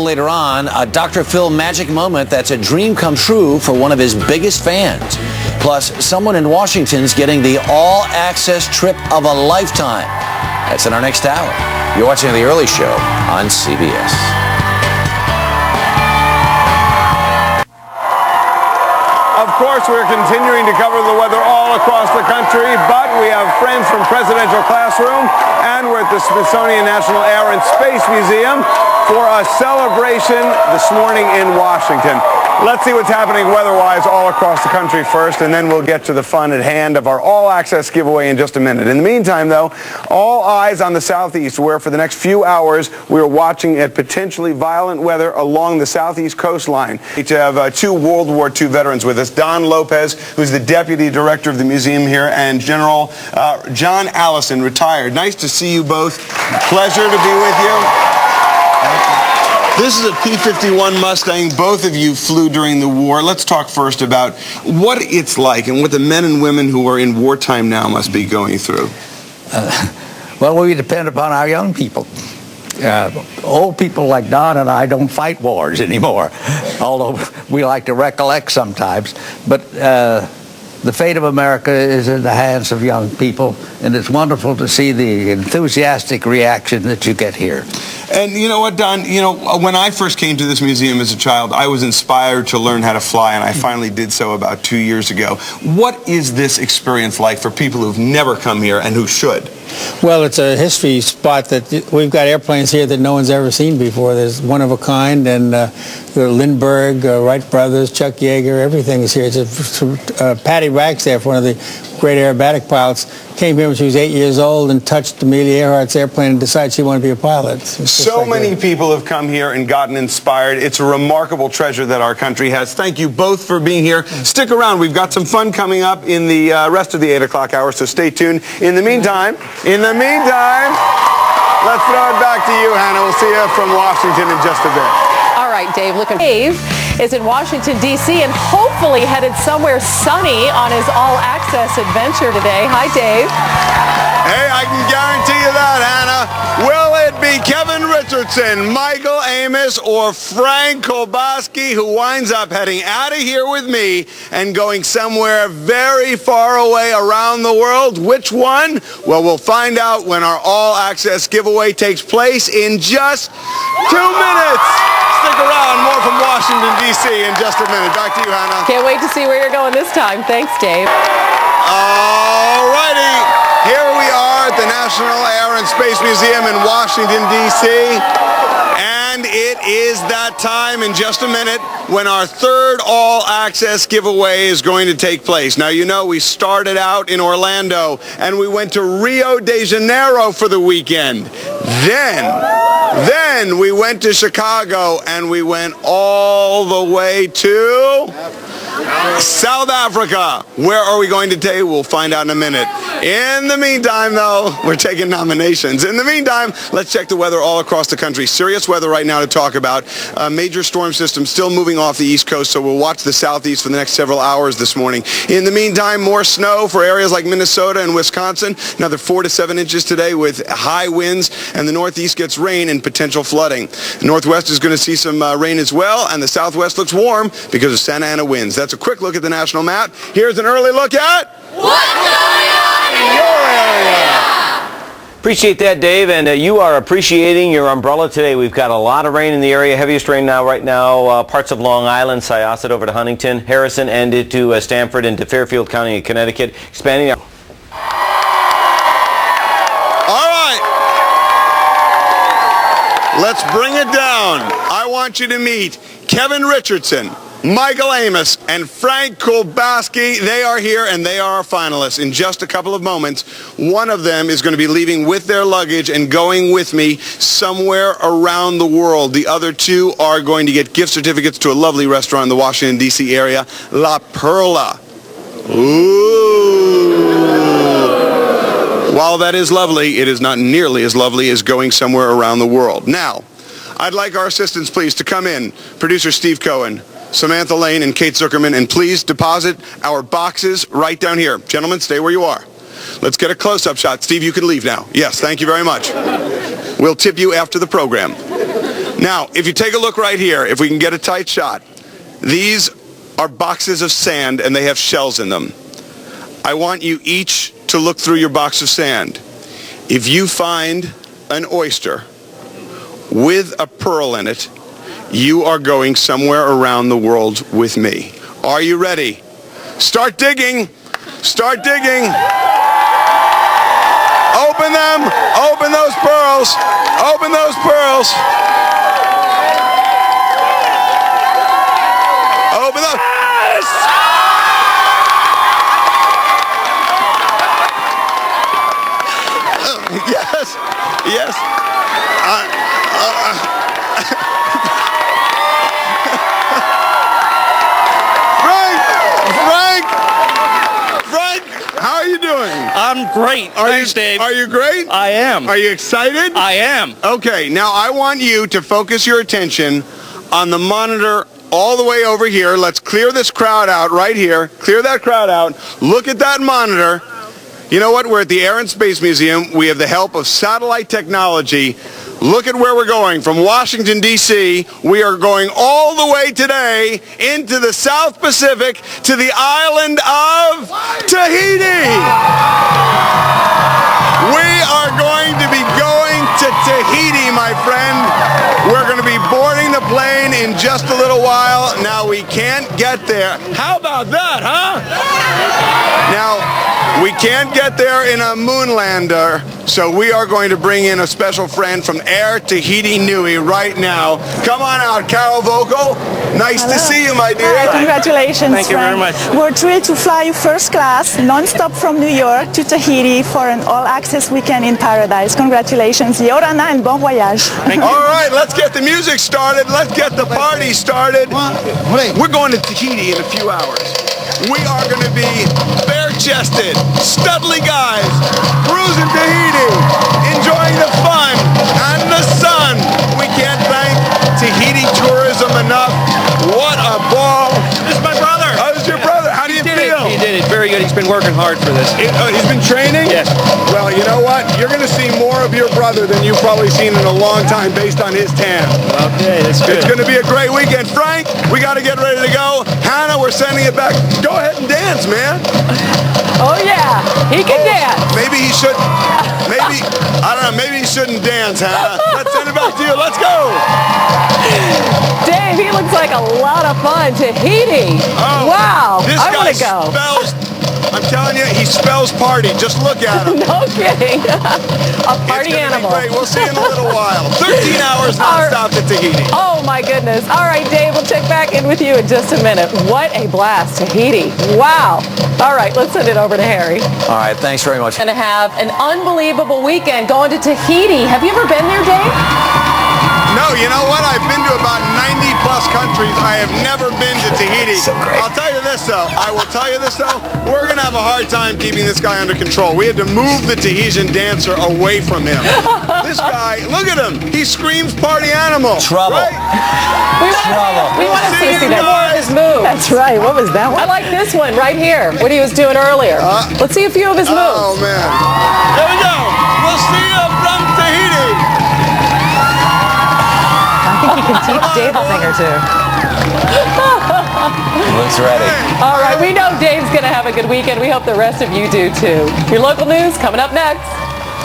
later on, a Dr. Phil magic moment that's a dream come true for one of his biggest fans. Plus, someone in Washington's getting the all-access trip of a lifetime. That's in our next hour. You're watching The Early Show on CBS. Of course, we're continuing to cover the weather all across the country, but we have friends from Presidential Classroom, and we're at the Smithsonian National Air and Space Museum for a celebration this morning in Washington. Let's see what's happening weather-wise all across the country first, and then we'll get to the fun at hand of our all-access giveaway in just a minute. In the meantime, though, all eyes on the southeast, where for the next few hours we're watching at potentially violent weather along the southeast coastline. We have two World War II veterans with us, Don Lopez, who's the deputy director of the museum here, and General John Allison, retired. Nice to see you both. Pleasure to be with you. This is a P-51 Mustang. Both of you flew during the war. Let's talk first about what it's like and what the men and women who are in wartime now must be going through. Well, we depend upon our young people. Old people like Don and I don't fight wars anymore, although we like to recollect sometimes. But the fate of America is in the hands of young people, and it's wonderful to see the enthusiastic reaction that you get here. And you know what, Don, when I first came to this museum as a child, I was inspired to learn how to fly, and I finally did so about 2 years ago. What is this experience like for people who've never come here and who should? Well, it's a history spot that we've got airplanes here that no one's ever seen before. There's one of a kind, and Lindbergh, Wright brothers, Chuck Yeager, everything is here. Patty Wagstaff, one of the great aerobatic pilots, came here when she was 8 years old and touched Amelia Earhart's airplane and decided she wanted to be a pilot. So many people have come here and gotten inspired. It's a remarkable treasure that our country has. Thank you both for being here. Stick around. We've got some fun coming up in the rest of the 8 o'clock hour, so stay tuned. In the meantime, let's throw it back to you, Hannah. We'll see you from Washington in just a bit. All right, Dave. Dave is in Washington, D.C., and hopefully headed somewhere sunny on his all-access adventure today. Hi, Dave. Hey, I can guarantee you that, Hannah. Will it be Kevin Richardson, Michael Amos, or Frank Kolbaski who winds up heading out of here with me and going somewhere very far away around the world? Which one? Well, we'll find out when our all-access giveaway takes place in just 2 minutes. Stick around. More from Washington, D.C. in just a minute. Back to you, Hannah. Can't wait to see where you're going this time. Thanks, Dave. All righty. Here we are at the National Air and Space Museum in Washington, D.C. And it is that time in just a minute when our third all-access giveaway is going to take place. Now, you know, we started out in Orlando, and we went to Rio de Janeiro for the weekend. Then we went to Chicago, and we went all the way to South Africa. Where are we going to take? We'll find out in a minute. In the meantime, though, we're taking nominations. In the meantime, let's check the weather all across the country. Serious weather right now to talk about. A major storm system still moving off the East Coast, so we'll watch the southeast for the next several hours this morning. In the meantime, more snow for areas like Minnesota and Wisconsin. Another 4 to 7 inches today with high winds, and the northeast gets rain and potential flooding. The northwest is going to see some rain as well, and the southwest looks warm because of Santa Ana winds. That's a quick look at the national map. Here's an early look at what's going on in your area. Appreciate that, Dave, and you are appreciating your umbrella today. We've got a lot of rain in the area, heaviest rain right now, parts of Long Island, Syosset over to Huntington, Harrison, and to Stamford and to Fairfield County in Connecticut, expanding out. All right, let's bring it down. I want you to meet Kevin Richardson, Michael Amos, and Frank Kolbaski. They are here, and they are our finalists. In just a couple of moments, one of them is going to be leaving with their luggage and going with me somewhere around the world. The other two are going to get gift certificates to a lovely restaurant in the Washington, D.C. area, La Perla. Ooh. While that is lovely, it is not nearly as lovely as going somewhere around the world. Now, I'd like our assistants, please, to come in. Producer Steve Cohen, Samantha Lane, and Kate Zuckerman, and please deposit our boxes right down here. Gentlemen, stay where you are. Let's get a close-up shot. Steve, you can leave now. Yes, thank you very much. We'll tip you after the program. Now, if you take a look right here, if we can get a tight shot, these are boxes of sand and they have shells in them. I want you each to look through your box of sand. If you find an oyster with a pearl in it, you are going somewhere around the world with me. Are you ready? Start digging. Start digging. Open them. Open those pearls. Open those pearls. Open those. Yes. Yes. Frank, how are you doing? I'm great. Thanks, Dave. Are you great? I am. Are you excited? I am. Okay, now I want you to focus your attention on the monitor all the way over here. Let's clear this crowd out right here. Clear that crowd out. Look at that monitor. You know what? We're at the Air and Space Museum. We have the help of satellite technology. Look at where we're going. From Washington, D.C., we are going all the way today into the South Pacific to the island of Tahiti. We are going to be going to Tahiti, my friend. We're going to be boarding the plane in just a little while. Now, we can't get there. How about that, huh? Now, we can't get there in a moonlander, so we are going to bring in a special friend from Air Tahiti Nui right now. Come on out, Carol Vogel. Nice to see you, my dear. Hi, congratulations, Thank you very Frank. much. We're thrilled to fly you first class, non-stop from New York to Tahiti for an all-access weekend in paradise. Congratulations, Yorana, and bon voyage. All right, let's get the music started. Let's get the party started. We're going to Tahiti in a few hours. We are going to be bare-chested, studly guys, cruising Tahiti, enjoying the fun and the sun. We can't thank Tahiti tourism enough. What a ball. This is my brother. Oh, this is your brother. How do you feel? He did it. Very good. He's been working hard for this. He's been training? Yes. Well, you know what? You're going to see more of your brother than you've probably seen in a long time based on his tan. Okay, that's good. It's going to be a great weekend. Frank, we got to get ready to go. Hannah, we're sending it back. Go ahead and dance, man. Oh, yeah. He can dance. Maybe he should. Maybe, I don't know, maybe he shouldn't dance, Hannah. Let's send it back to you. Let's go. Dave, he looks like a lot of fun. Tahiti. Oh, Wow. This I guy want to go. spells, I'm telling you, he spells party. Just look at him. No kidding. A party It's gonna animal. be great. We'll see you in a little while. 13 hours non-stop to Tahiti. Oh, my goodness. All right, Dave, we'll check back in with you in just a minute. What a blast, Tahiti. Wow. All right, let's send it over to Harry. All right, thanks very much. Going to have an unbelievable weekend going to Tahiti. Have you ever been there, Dave? No, you know what? I've been to about 90 plus countries. I have never been to Tahiti. So great. I'll tell you this though. I will tell you this though. We're going to have a hard time keeping this guy under control. We had to move the Tahitian dancer away from him. This guy, look at him. He screams party animal. Trouble. Right? We want to see that more of his moves. That's right. What was that I one? like this one right here, what he was doing earlier. Let's see a few of his moves. Oh man. Here we go. We'll see you from Tahiti. I think he can teach Dave a thing or two. Looks ready. All right, we know Dave's going to have a good weekend. We hope the rest of you do too. Your local news coming up next.